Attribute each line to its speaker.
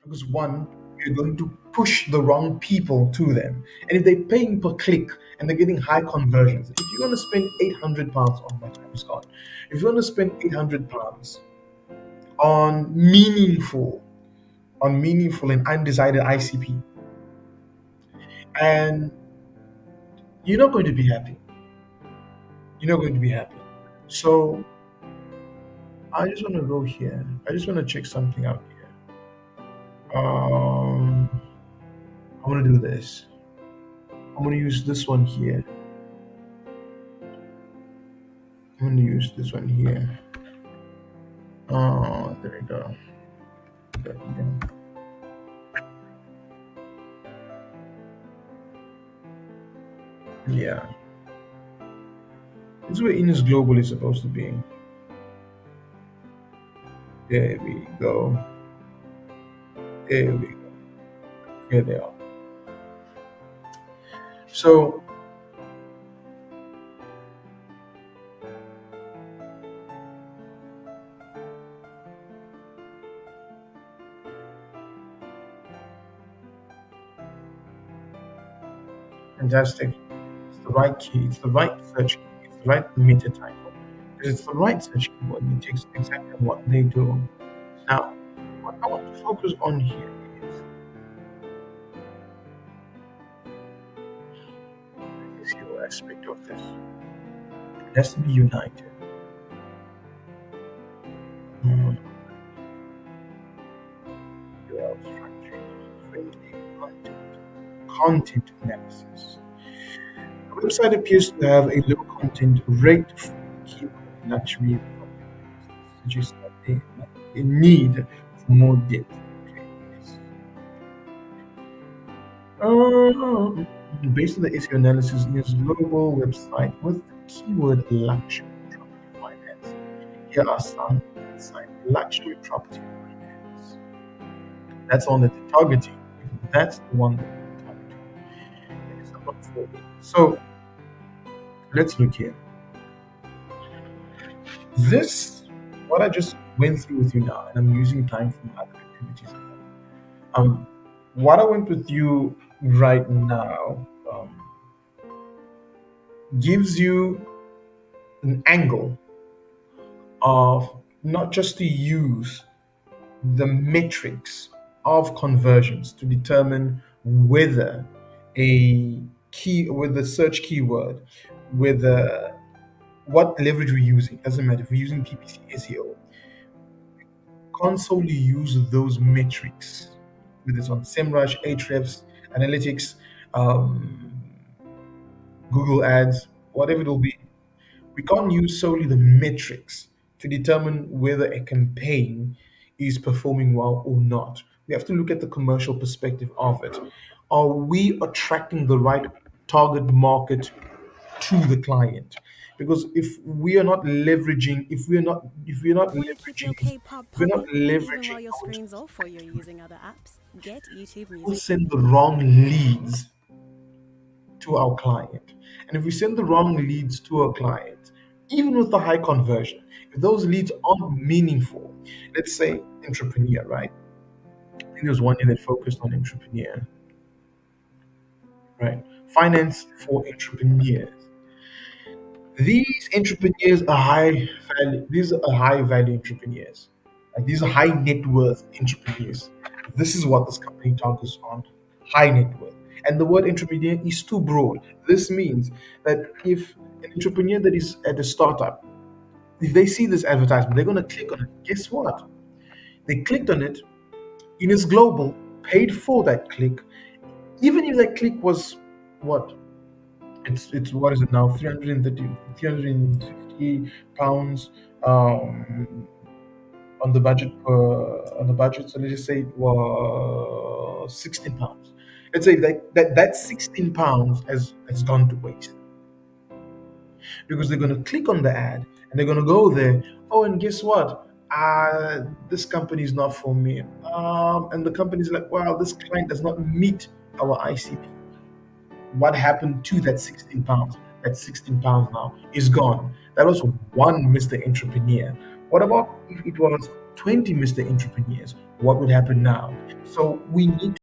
Speaker 1: Because one, you're going to push the wrong people to them. And if they're paying per click and they're getting high conversions, if you're going to spend £800 on my time is gone, if you're going to spend £800 on meaningful and undecided ICP, and you're not going to be happy. You're not going to be happy. So I just want to go here. I just want to check something out here. I want to do this. I'm going to use this one here. I'm going to use this one here. Oh, there we go. There we go. Yeah. This is where Ines Global is supposed to be. There we go. There we go. Here they are. So, fantastic. It's the right key. It's the right search key. It's the right meta title. Because it's the right search keyword. It takes exactly what they do. Now, what I want to focus on here is the SEO aspect of this. It has to be united. Mm, URL structure, friendly content analysis. The website appears to have a low content rate for keyword luxury properties, suggests that they need for more depth. Okay, yes. Based on the SEO analysis, is global website with the keyword luxury property finance. Here are some insights. Luxury property finance. That's the one that they're targeting. That's the one that they're targeting. And it's number 4. So let's look here. This, what I just went through with you now, and I'm using time from other activities. Um, what I went with you right now gives you an angle of not just to use the metrics of conversions to determine whether with the search keyword, whether what leverage we're using. Doesn't matter if we're using PPC SEO, can't solely use those metrics, whether it's on SEMrush, Ahrefs, Analytics, um, Google Ads, whatever it'll be. We can't use solely the metrics to determine whether a campaign is performing well or not. We have to look at the commercial perspective of it. Are we attracting the right target market to the client? Because if we're not
Speaker 2: Want to keep
Speaker 1: leveraging,
Speaker 2: your K-pop
Speaker 1: if we're not
Speaker 2: popping even
Speaker 1: leveraging
Speaker 2: while your
Speaker 1: our
Speaker 2: screen's off or you're using other apps? Get YouTube
Speaker 1: will
Speaker 2: Music
Speaker 1: send the
Speaker 2: Premium.
Speaker 1: wrong leads to our client. And if we send the wrong leads to our client, even with the high conversion, if those leads aren't meaningful, let's say entrepreneur, right? I think there's one year that focused on entrepreneur, right? Finance for entrepreneurs. These entrepreneurs are high value. These are high value entrepreneurs. Like these are high net worth entrepreneurs. This is what this company targets on: high net worth. And the word entrepreneur is too broad. This means that if an entrepreneur that is at a startup, if they see this advertisement, they're going to click on it. Guess what? They clicked on it. Ines Global paid for that click. Even if that click was what? It's what is it now? 330, 350 pounds on the budget on the budget. So let's just say it was 16 pounds. Let's say that 16 pounds has gone to waste because they're going to click on the ad and they're going to go there. Oh, and guess what? This company is not for me. And the company's like, wow, this client does not meet our ICP. What happened to that 16 pounds? That 16 pounds now is gone. That was one Mr. Entrepreneur. What about if it was 20 Mr. Entrepreneurs? What would happen now? So we need